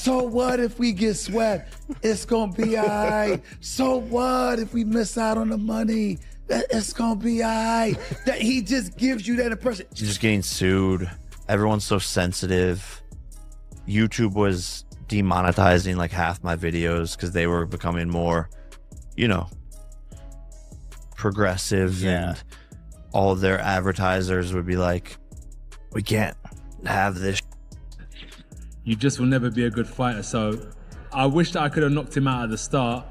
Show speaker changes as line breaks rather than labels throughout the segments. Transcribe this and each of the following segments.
So what if we get swept? It's gonna be all right. So what if we miss out on the money? It's gonna be all right. That he just gives you that impression.
You're just getting sued. Everyone's so sensitive. YouTube was demonetizing like half my videos because they were becoming more, you know, progressive, and all of their advertisers would be like, we can't have this.
You just will never be a good fighter. So I wish that I could have knocked him out at the start.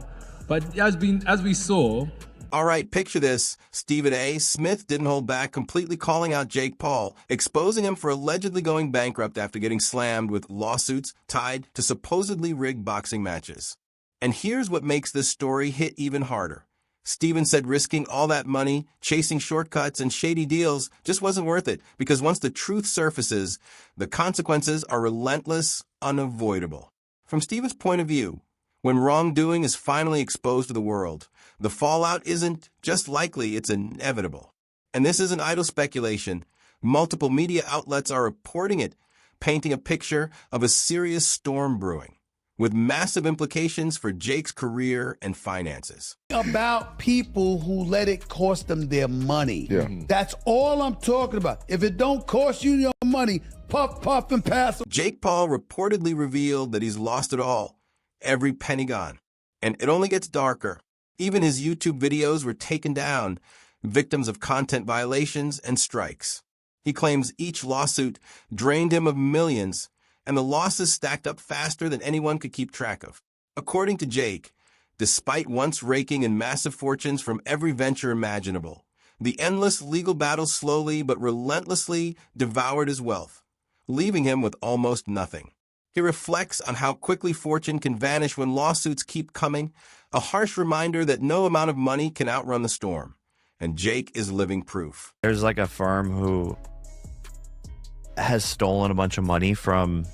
But as we saw.
All right, picture this. Stephen A. Smith didn't hold back, completely calling out Jake Paul, exposing him for allegedly going bankrupt after getting slammed with lawsuits tied to supposedly rigged boxing matches. And here's what makes this story hit even harder. Stephen said risking all that money, chasing shortcuts and shady deals just wasn't worth it, because once the truth surfaces, the consequences are relentless, unavoidable. From Stephen's point of view, when wrongdoing is finally exposed to the world, the fallout isn't just likely, it's inevitable. And this isn't idle speculation. Multiple media outlets are reporting it, painting a picture of a serious storm brewing, with massive implications for Jake's career and finances.
About people who let it cost them their money. That's all I'm talking about. If it don't cost you your money, puff, puff, and pass.
Jake Paul reportedly revealed that he's lost it all, every penny gone. And it only gets darker. Even his YouTube videos were taken down, victims of content violations and strikes. He claims each lawsuit drained him of millions, and the losses stacked up faster than anyone could keep track of. According to Jake, despite once raking in massive fortunes from every venture imaginable, the endless legal battles slowly but relentlessly devoured his wealth, leaving him with almost nothing. He reflects on how quickly fortune can vanish when lawsuits keep coming, a harsh reminder that no amount of money can outrun the storm. And Jake is living proof.
There's like a firm who has stolen a bunch of money from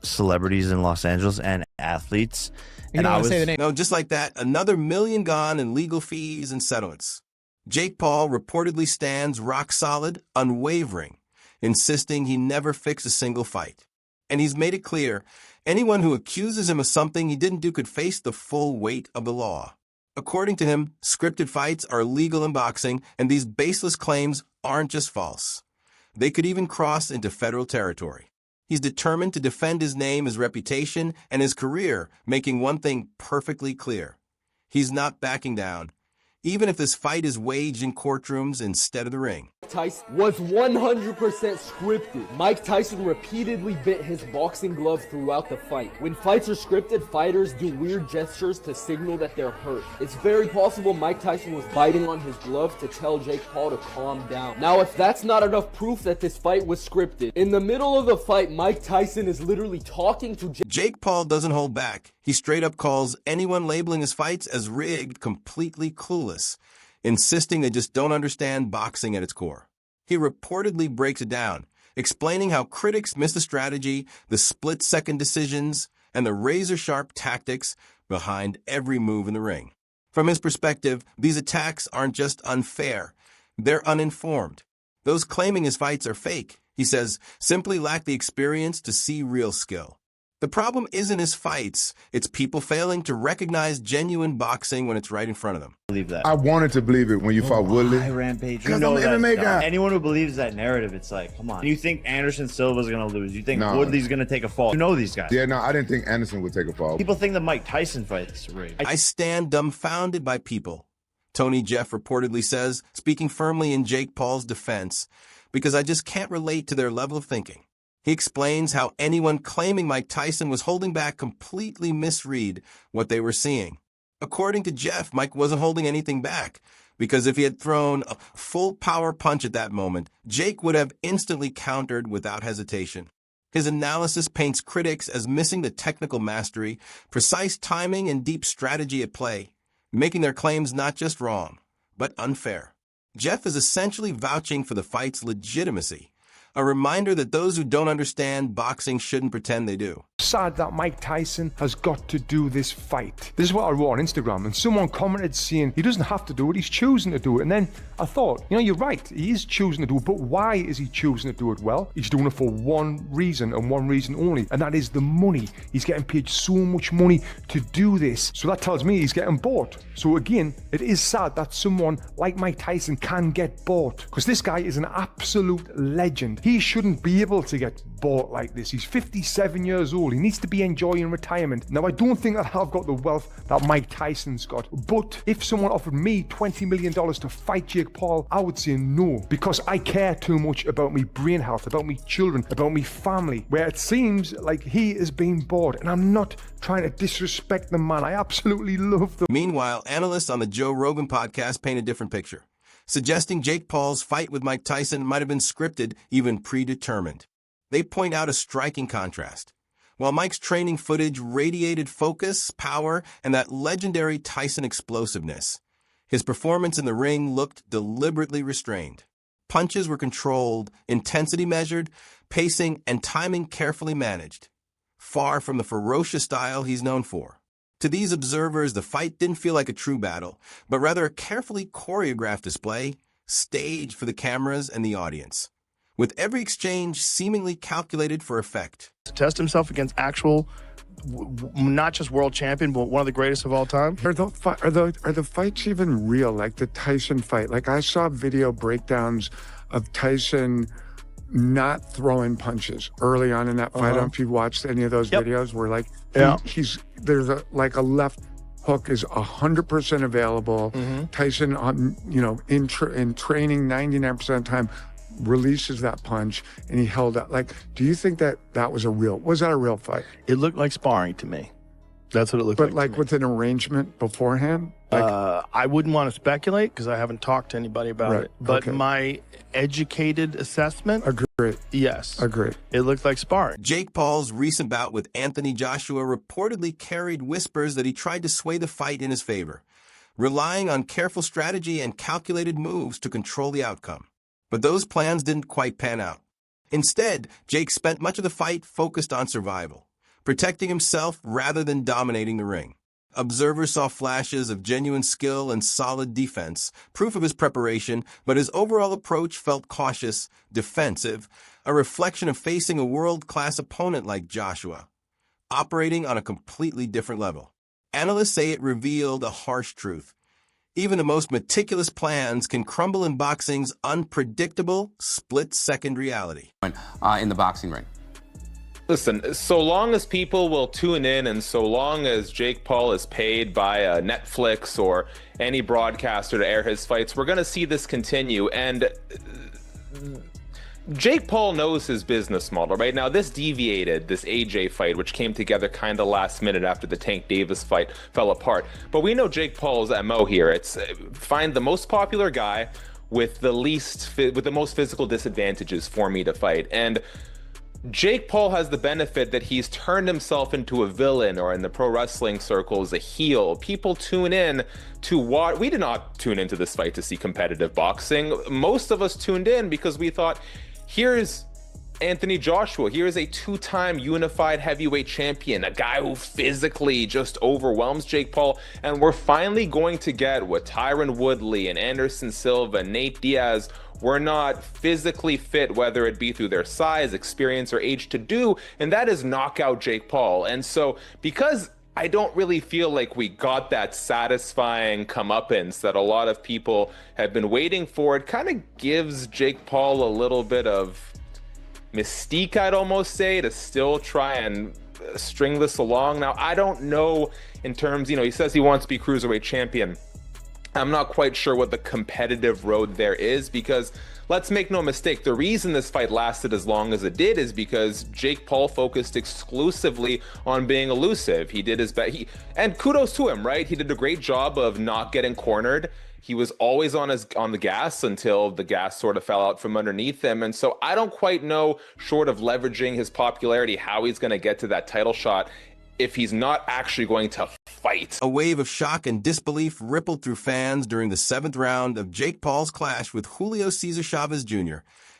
celebrities in Los Angeles and athletes.
You don't want to say the name.
No, just like that, another $1 million gone in legal fees and settlements. Jake Paul reportedly stands rock solid, unwavering, insisting he never fixed a single fight. And he's made it clear, anyone who accuses him of something he didn't do could face the full weight of the law. According to him, scripted fights are legal in boxing, and these baseless claims aren't just false. They could even cross into federal territory. He's determined to defend his name, his reputation, and his career, making one thing perfectly clear. He's not backing down, even if this fight is waged in courtrooms instead of the ring.
Tyson was 100% scripted. Mike Tyson repeatedly bit his boxing glove throughout the fight. When fights are scripted, fighters do weird gestures to signal that they're hurt. It's very possible Mike Tyson was biting on his glove to tell Jake Paul to calm down. Now, if that's not enough proof that this fight was scripted, in the middle of the fight, Mike Tyson is literally talking to
Jake Paul doesn't hold back. He straight up calls anyone labeling his fights as rigged completely clueless, insisting they just don't understand boxing at its core. He reportedly breaks it down, explaining how critics miss the strategy, the split-second decisions, and the razor-sharp tactics behind every move in the ring. From his perspective, these attacks aren't just unfair, they're uninformed. Those claiming his fights are fake, he says, simply lack the experience to see real skill. The problem isn't his fights, it's people failing to recognize genuine boxing when it's right in front of them.
Believe that.
I wanted to believe it when you fought Woodley.
Hi, Rampage. You
Because
know
I'm an MMA
that.
guy.
Anyone who believes that narrative, it's like, come on. You think Anderson Silva's going to lose? You think
No.
Woodley's going to take a fall? You know these guys.
Yeah, no, I didn't think Anderson would take a fall.
People think the Mike Tyson fight is rigged.
I stand dumbfounded by people, Tony Jeff reportedly says, speaking firmly in Jake Paul's defense, because I just can't relate to their level of thinking. He explains how anyone claiming Mike Tyson was holding back completely misread what they were seeing. According to Jeff, Mike wasn't holding anything back, because if he had thrown a full power punch at that moment, Jake would have instantly countered without hesitation. His analysis paints critics as missing the technical mastery, precise timing, and deep strategy at play, making their claims not just wrong, but unfair. Jeff is essentially vouching for the fight's legitimacy, A reminder that those who don't understand boxing shouldn't pretend they do.
Sad that Mike Tyson has got to do this fight. This is what I wrote on Instagram, and someone commented saying he doesn't have to do it, he's choosing to do it. And then I thought, you know, you're right, he is choosing to do it, but why is he choosing to do it? Well, he's doing it for one reason and one reason only, and that is the money. He's getting paid so much money to do this, so that tells me he's getting bought. So again, it is sad that someone like Mike Tyson can get bought, because this guy is an absolute legend. He shouldn't be able to get bought like this. He's 57 years old. He needs to be enjoying retirement. Now, I don't think that I've got the wealth that Mike Tyson's got, but if someone offered me $20 million to fight Jake Paul, I would say no, because I care too much about me brain health, about me children, about me family, where it seems like he is being bought. And I'm not trying to disrespect the man. I absolutely love the...
Meanwhile, analysts on the Joe Rogan podcast paint a different picture, suggesting Jake Paul's fight with Mike Tyson might have been scripted, even predetermined. They point out a striking contrast. While Mike's training footage radiated focus, power, and that legendary Tyson explosiveness, his performance in the ring looked deliberately restrained. Punches were controlled, intensity measured, pacing and timing carefully managed, far from the ferocious style he's known for. To these observers, the fight didn't feel like a true battle, but rather a carefully choreographed display, staged for the cameras and the audience, with every exchange seemingly calculated for effect.
To test himself against actual, not just world champion, but one of the greatest of all time.
Are the fights even real? Like the Tyson fight? Like I saw video breakdowns of Tyson not throwing punches early on in that fight. I don't know if you watched any of those videos where like there's a left hook is 100% available. Tyson in training 99% of the time releases that punch, and he held out. Like, do you think that was a real fight?
It looked like sparring to me. That's what it looked like.
But like with an arrangement beforehand? Like,
I wouldn't want to speculate because I haven't talked to anybody about it. But my educated assessment,
agree.
Yes.
Agree.
It looked like sparring.
Jake Paul's recent bout with Anthony Joshua reportedly carried whispers that he tried to sway the fight in his favor, relying on careful strategy and calculated moves to control the outcome. But those plans didn't quite pan out. Instead, Jake spent much of the fight focused on survival, protecting himself rather than dominating the ring. Observers saw flashes of genuine skill and solid defense, proof of his preparation, but his overall approach felt cautious, defensive, a reflection of facing a world-class opponent like Joshua, operating on a completely different level. Analysts say it revealed a harsh truth. Even the most meticulous plans can crumble in boxing's unpredictable, split-second reality.
In the boxing ring. Listen, so long as people will tune in and so long as Jake Paul is paid by Netflix or any broadcaster to air his fights, we're going to see this continue. And Jake Paul knows his business model, right? Now, this deviated, this AJ fight, which came together kind of last minute after the Tank Davis fight fell apart. But we know Jake Paul's MO here. It's find the most popular guy with the most physical disadvantages for me to fight. And Jake Paul has the benefit that he's turned himself into a villain, or in the pro wrestling circles, a heel. People tune in to watch. We did not tune into this fight to see competitive boxing. Most of us tuned in because we thought, here's Anthony Joshua. Here's a two-time unified heavyweight champion, a guy who physically just overwhelms Jake Paul. And we're finally going to get what Tyron Woodley and Anderson Silva, Nate Diaz were not physically fit, whether it be through their size, experience, or age to do, and that is knock out Jake Paul. And so because I don't really feel like we got that satisfying comeuppance that a lot of people have been waiting for, it kind of gives Jake Paul a little bit of mystique, I'd almost say, to still try and string this along. Now, I don't know in terms, he says he wants to be cruiserweight champion. I'm not quite sure what the competitive road there is, because let's make no mistake, the reason this fight lasted as long as it did is because Jake Paul focused exclusively on being elusive. He did his best, and kudos to him, right? He did a great job of not getting cornered. He was always on the gas until the gas sort of fell out from underneath him. And so I don't quite know, short of leveraging his popularity, how he's going to get to that title shot if he's not actually going to fight.
A wave of shock and disbelief rippled through fans during the 7th round of Jake Paul's clash with Julio Cesar Chavez Jr.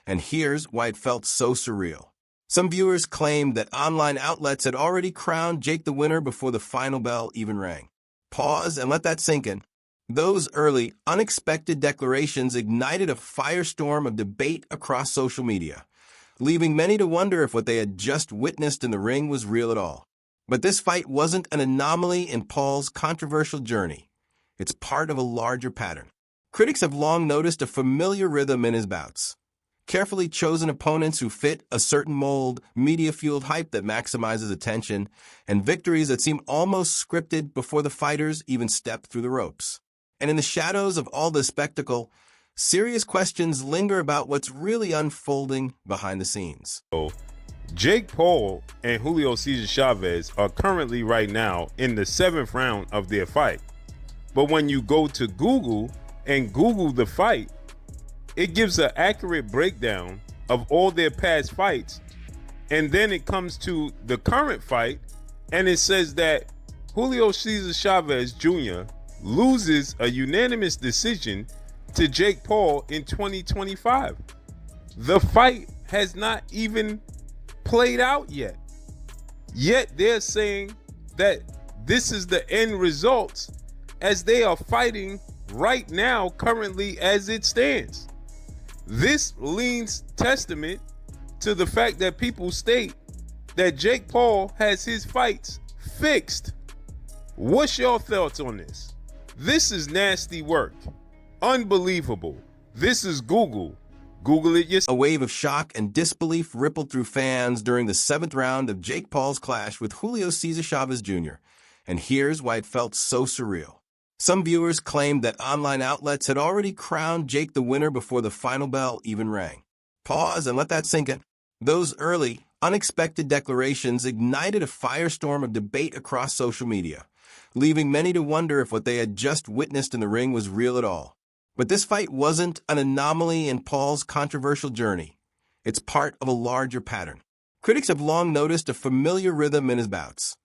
and here's why it felt so surreal. Some viewers claimed that online outlets had already crowned Jake the winner before the final bell even rang. Pause and let that sink in. Those early, unexpected declarations ignited a firestorm of debate across social media, leaving many to wonder if what they had just witnessed in the ring was real at all. But this fight wasn't an anomaly in Paul's controversial journey. It's part of a larger pattern. Critics have long noticed a familiar rhythm in his bouts. Carefully chosen opponents who fit a certain mold, media-fueled hype that maximizes attention, and victories that seem almost scripted before the fighters even step through the ropes. And in the shadows of all this spectacle, serious questions linger about what's really unfolding behind the scenes.
Jake Paul and Julio Cesar Chavez are currently right now in the 7th round of their fight. But when you go to Google and Google the fight, it gives an accurate breakdown of all their past fights. And then it comes to the current fight, and it says that Julio Cesar Chavez Jr. loses a unanimous decision to Jake Paul in 2025. The fight has not even played out yet. Yet they're saying that this is the end results as they are fighting right now, currently as it stands. This leans testament to the fact that people state that Jake Paul has his fights fixed. What's your thoughts on this? This is nasty work. Unbelievable. This is Google. Google it yourself.
A wave of shock and disbelief rippled through fans during the 7th round of Jake Paul's clash with Julio Cesar Chavez Jr. And here's why it felt so surreal. Some viewers claimed that online outlets had already crowned Jake the winner before the final bell even rang. Pause and let that sink in. Those early, unexpected declarations ignited a firestorm of debate across social media, leaving many to wonder if what they had just witnessed in the ring was real at all. But this fight wasn't an anomaly in Paul's controversial journey. It's part of a larger pattern. Critics have long noticed a familiar rhythm in his bouts.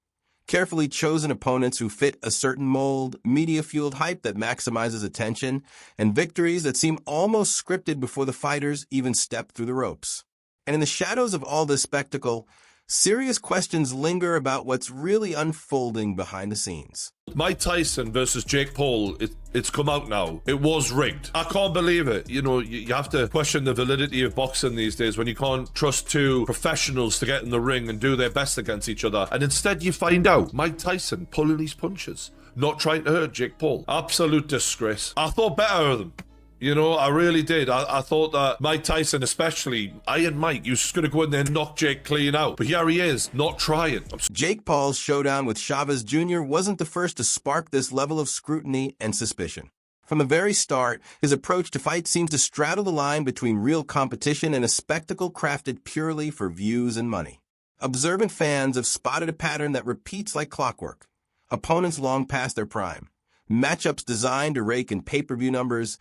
Carefully chosen opponents who fit a certain mold, media-fueled hype that maximizes attention, and victories that seem almost scripted before the fighters even step through the ropes. And in the shadows of all this spectacle, serious questions linger about what's really unfolding behind the scenes.
Mike Tyson versus Jake Paul, it's come out now. It was rigged. I can't believe it. You know, you have to question the validity of boxing these days when you can't trust two professionals to get in the ring and do their best against each other. And instead you find out Mike Tyson pulling his punches, not trying to hurt Jake Paul. Absolute disgrace. I thought better of them. You know, I really did. I thought that Mike Tyson, especially, Iron Mike, he was just going to go in there and knock Jake clean out. But here he is, not trying.
Jake Paul's showdown with Chavez Jr. wasn't the first to spark this level of scrutiny and suspicion. From the very start, his approach to fight seems to straddle the line between real competition and a spectacle crafted purely for views and money. Observant fans have spotted a pattern that repeats like clockwork. Opponents long past their prime, matchups designed to rake in pay-per-view numbers,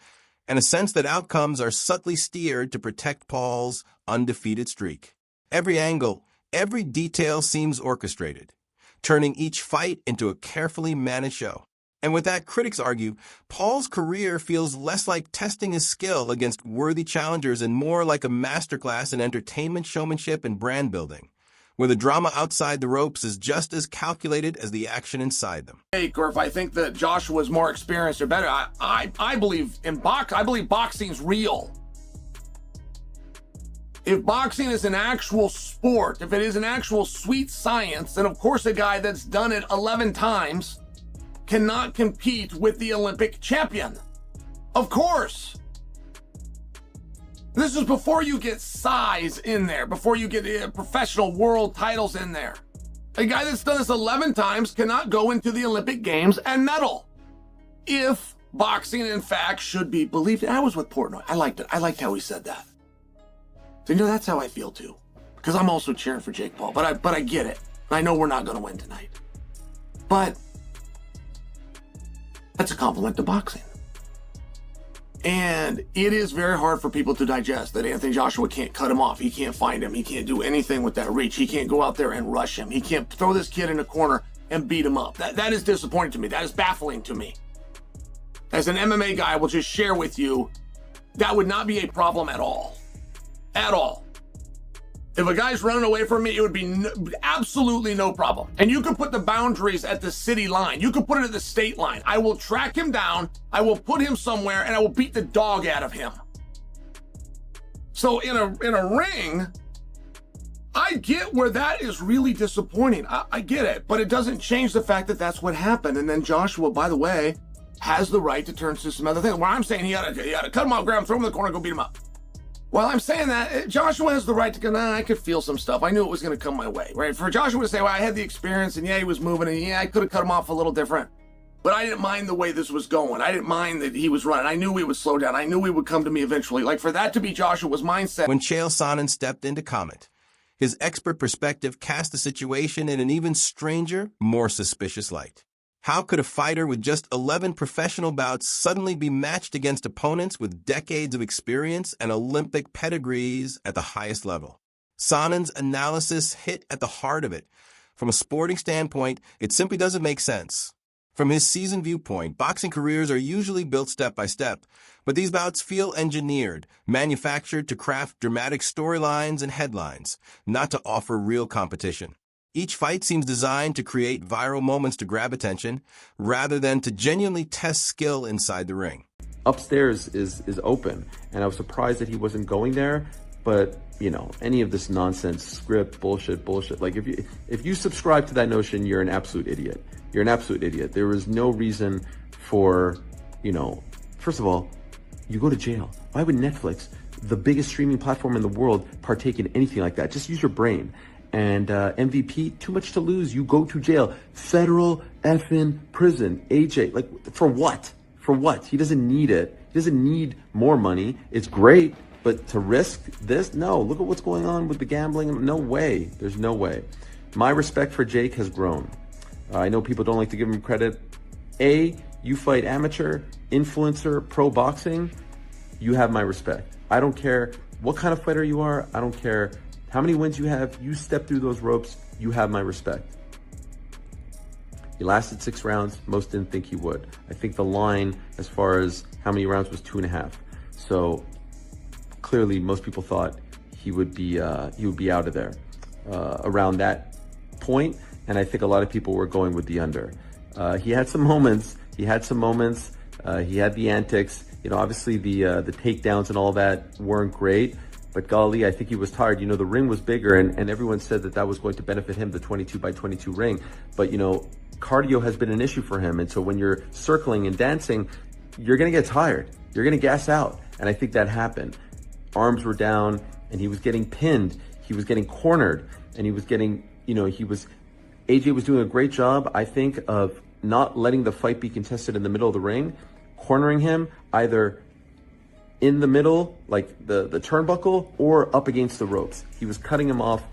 and a sense that outcomes are subtly steered to protect Paul's undefeated streak. Every angle, every detail seems orchestrated, turning each fight into a carefully managed show. And with that, critics argue, Paul's career feels less like testing his skill against worthy challengers and more like a masterclass in entertainment showmanship and brand building, where the drama outside the ropes is just as calculated as the action inside them.
Or if I think that Joshua's more experienced or better, I believe in I believe boxing's real. If boxing is an actual sport, if it is an actual sweet science, then of course a guy that's done it 11 times cannot compete with the Olympic champion. Of course. This is before you get size in there, before you get professional world titles in there. A guy that's done this 11 times cannot go into the Olympic Games and medal. If boxing, in fact, should be believed. I was with Portnoy. I liked it. I liked how he said that. So, you know, that's how I feel too. Because I'm also cheering for Jake Paul. But I get it. I know we're not going to win tonight. But that's a compliment to boxing. And it is very hard for people to digest that Anthony Joshua can't cut him off. He can't find him. He can't do anything with that reach. He can't go out there and rush him. He can't throw this kid in a corner and beat him up. That is disappointing to me. That is baffling to me. As an MMA guy, I will just share with you, that would not be a problem at all. at all. If a guy's running away from me, it would be absolutely no problem. And you could put the boundaries at the city line. You could put it at the state line. I will track him down. I will put him somewhere and I will beat the dog out of him. So in a ring, I get where that is really disappointing. I get it, but it doesn't change the fact that that's what happened. And then Joshua, by the way, has the right to turn to some other things. Where I'm saying he had to cut him off, grab him, throw him in the corner, go beat him up. Well, I'm saying that Joshua has the right to go, nah, I could feel some stuff. I knew it was going to come my way, right? For Joshua to say, well, I had the experience, and yeah, he was moving, and yeah, I could have cut him off a little different. But I didn't mind the way this was going. I didn't mind that he was running. I knew he would slow down. I knew he would come to me eventually. Like, for that to be Joshua's mindset.
When Chael Sonnen stepped in to comment, his expert perspective cast the situation in an even stranger, more suspicious light. How could a fighter with just 11 professional bouts suddenly be matched against opponents with decades of experience and Olympic pedigrees at the highest level? Sonnen's analysis hit at the heart of it. From a sporting standpoint, it simply doesn't make sense. From his seasoned viewpoint, boxing careers are usually built step by step, but these bouts feel engineered, manufactured to craft dramatic storylines and headlines, not to offer real competition. Each fight seems designed to create viral moments to grab attention, rather than to genuinely test skill inside the ring.
Upstairs is open, and I was surprised that he wasn't going there, but, you know, any of this nonsense, script, bullshit, like, if you subscribe to that notion, you're an absolute idiot. You're an absolute idiot. There is no reason for, you know, first of all, you go to jail. Why would Netflix, the biggest streaming platform in the world, partake in anything like that? Just use your brain. And MVP, too much to lose. You go to jail. Federal effing prison. AJ, like, for what? For what? He doesn't need it. He doesn't need more money. It's great, but to risk this? No. Look at what's going on with the gambling. No way. There's no way. My respect for Jake has grown. I know people don't like to give him credit. You fight amateur, influencer, pro boxing. You have my respect. I don't care what kind of fighter you are. I don't care how many wins you have. You step through those ropes, you have my respect. He lasted 6 rounds. Most didn't think he would. I think the line as far as how many rounds was 2.5. So clearly most people thought he would be out of there around that point. And I think a lot of people were going with the under. He had some moments. He had the antics. You know, obviously the takedowns and all that weren't great. But golly, I think he was tired. You know, the ring was bigger, and everyone said that was going to benefit him, the 22x22 ring. But, you know, cardio has been an issue for him. And so when you're circling and dancing, you're going to get tired. You're going to gas out. And I think that happened. Arms were down, and he was getting pinned. He was getting cornered, and he was getting, you know, AJ was doing a great job, I think, of not letting the fight be contested in the middle of the ring, cornering him either in the middle, like the turnbuckle, or up against the ropes. He was cutting him off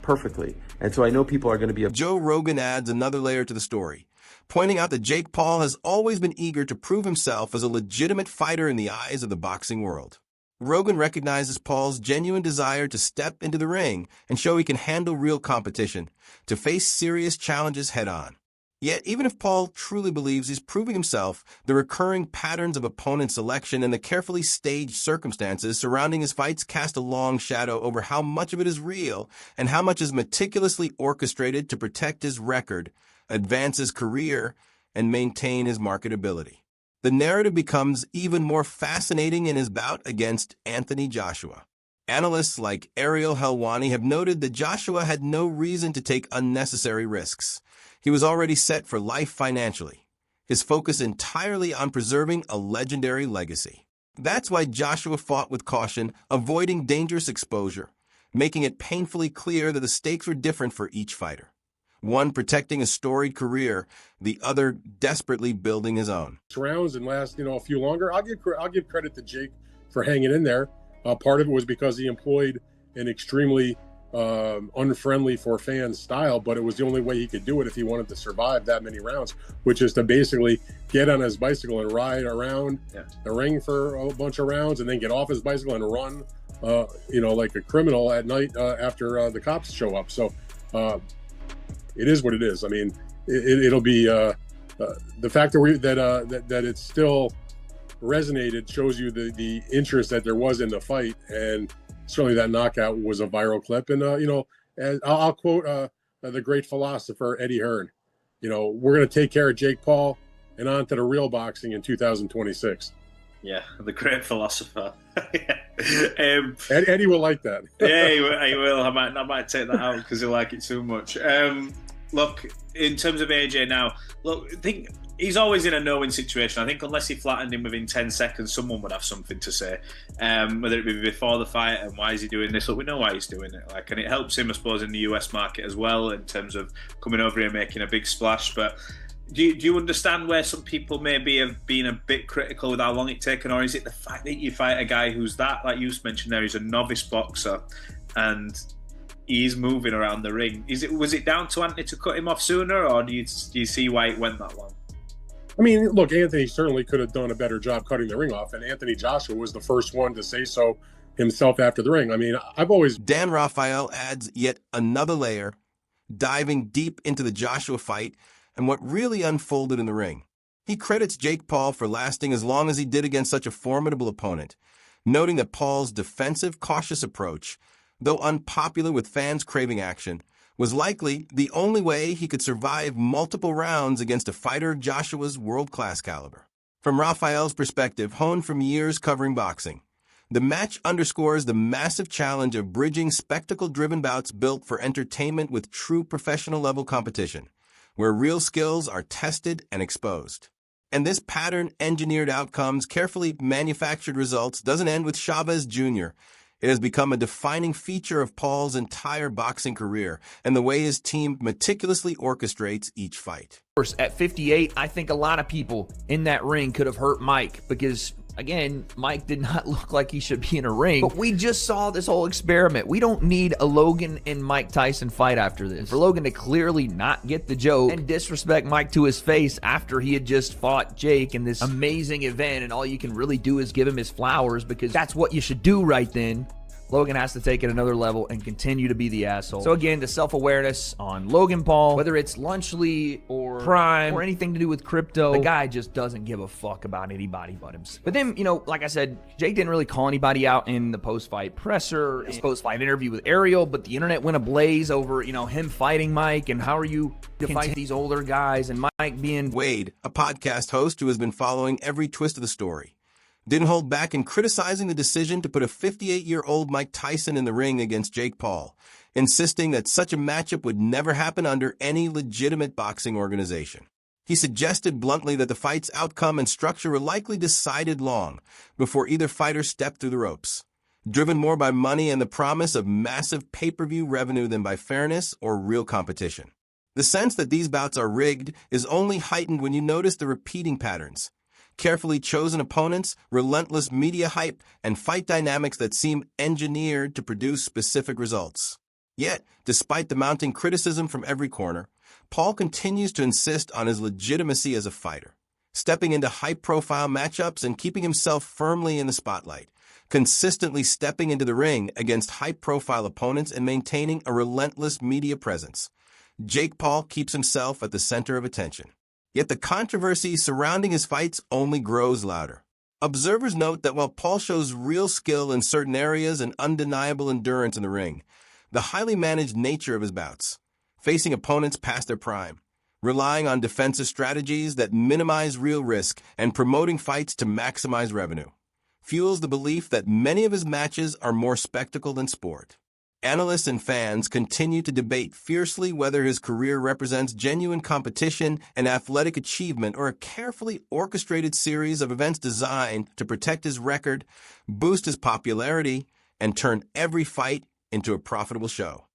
perfectly. And so I know people are going to be...
Joe Rogan adds another layer to the story, pointing out that Jake Paul has always been eager to prove himself as a legitimate fighter in the eyes of the boxing world. Rogan recognizes Paul's genuine desire to step into the ring and show he can handle real competition, to face serious challenges head-on. Yet, even if Paul truly believes he's proving himself, the recurring patterns of opponent selection and the carefully staged circumstances surrounding his fights cast a long shadow over how much of it is real and how much is meticulously orchestrated to protect his record, advance his career, and maintain his marketability. The narrative becomes even more fascinating in his bout against Anthony Joshua. Analysts like Ariel Helwani have noted that Joshua had no reason to take unnecessary risks. He was already set for life financially, his focus entirely on preserving a legendary legacy. That's why Joshua fought with caution, avoiding dangerous exposure, making it painfully clear that the stakes were different for each fighter. One protecting a storied career, the other desperately building his own.
Rounds and last, a few longer. I'll give credit to Jake for hanging in there. Part of it was because he employed an extremely unfriendly for fans style, but it was the only way he could do it if he wanted to survive that many rounds, which is to basically get on his bicycle and ride around the ring for a bunch of rounds and then get off his bicycle and run, like a criminal at night after the cops show up. So it is what it is. I mean, it'll be the fact that it still resonated shows you the interest that there was in the fight, and certainly that knockout was a viral clip. And, and I'll quote the great philosopher Eddie Hearn, we're going to take care of Jake Paul and on to the real boxing in 2026.
Yeah, the great philosopher.
Eddie will like that.
Yeah, he will. I might take that out because he'll like it too much. Look, in terms of AJ now, look, I think he's always in a no-win situation. I think unless he flattened him within 10 seconds, someone would have something to say, whether it be before the fight and why is he doing this. Look, we know why he's doing it, and it helps him, I suppose, in the US market as well in terms of coming over here and making a big splash. But do you understand where some people maybe have been a bit critical with how long it's taken, or is it the fact that you fight a guy who's that, like you mentioned there, he's a novice boxer and he's moving around the ring? Was it down to Anthony to cut him off sooner, or do you see why it went that long?
I mean, look, Anthony certainly could have done a better job cutting the ring off, and Anthony Joshua was the first one to say so himself after the ring. I mean, I've always...
Dan Rafael adds yet another layer, diving deep into the Joshua fight and what really unfolded in the ring. He credits Jake Paul for lasting as long as he did against such a formidable opponent, noting that Paul's defensive, cautious approach, though unpopular with fans craving action, was likely the only way he could survive multiple rounds against a fighter of Joshua's world-class caliber. From Rafael's perspective, honed from years covering boxing, the match underscores the massive challenge of bridging spectacle-driven bouts built for entertainment with true professional-level competition, where real skills are tested and exposed. And this pattern-engineered outcomes, carefully manufactured results doesn't end with Chavez Jr. It has become a defining feature of Paul's entire boxing career and the way his team meticulously orchestrates each fight.
At 58, I think a lot of people in that ring could have hurt Mike because, again, Mike did not look like he should be in a ring. But we just saw this whole experiment. We don't need a Logan and Mike Tyson fight after this. For Logan to clearly not get the joke and disrespect Mike to his face after he had just fought Jake in this amazing event, and all you can really do is give him his flowers because that's what you should do right then. Logan has to take it another level and continue to be the asshole. So again, the self-awareness on Logan Paul, whether it's Lunchley or Prime or anything to do with crypto, the guy just doesn't give a fuck about anybody but himself. But then, like I said, Jake didn't really call anybody out in the post-fight presser, his post-fight interview with Ariel, but the internet went ablaze over, him fighting Mike and how are you to fight these older guys and Mike being...
Wade, a podcast host who has been following every twist of the story, didn't hold back in criticizing the decision to put a 58-year-old Mike Tyson in the ring against Jake Paul, insisting that such a matchup would never happen under any legitimate boxing organization. He suggested bluntly that the fight's outcome and structure were likely decided long before either fighter stepped through the ropes, driven more by money and the promise of massive pay-per-view revenue than by fairness or real competition. The sense that these bouts are rigged is only heightened when you notice the repeating patterns. Carefully chosen opponents, relentless media hype, and fight dynamics that seem engineered to produce specific results. Yet, despite the mounting criticism from every corner, Paul continues to insist on his legitimacy as a fighter, stepping into high-profile matchups and keeping himself firmly in the spotlight, consistently stepping into the ring against high-profile opponents and maintaining a relentless media presence. Jake Paul keeps himself at the center of attention. Yet the controversy surrounding his fights only grows louder. Observers note that while Paul shows real skill in certain areas and undeniable endurance in the ring, the highly managed nature of his bouts, facing opponents past their prime, relying on defensive strategies that minimize real risk, and promoting fights to maximize revenue, fuels the belief that many of his matches are more spectacle than sport. Analysts and fans continue to debate fiercely whether his career represents genuine competition and athletic achievement or a carefully orchestrated series of events designed to protect his record, boost his popularity, and turn every fight into a profitable show.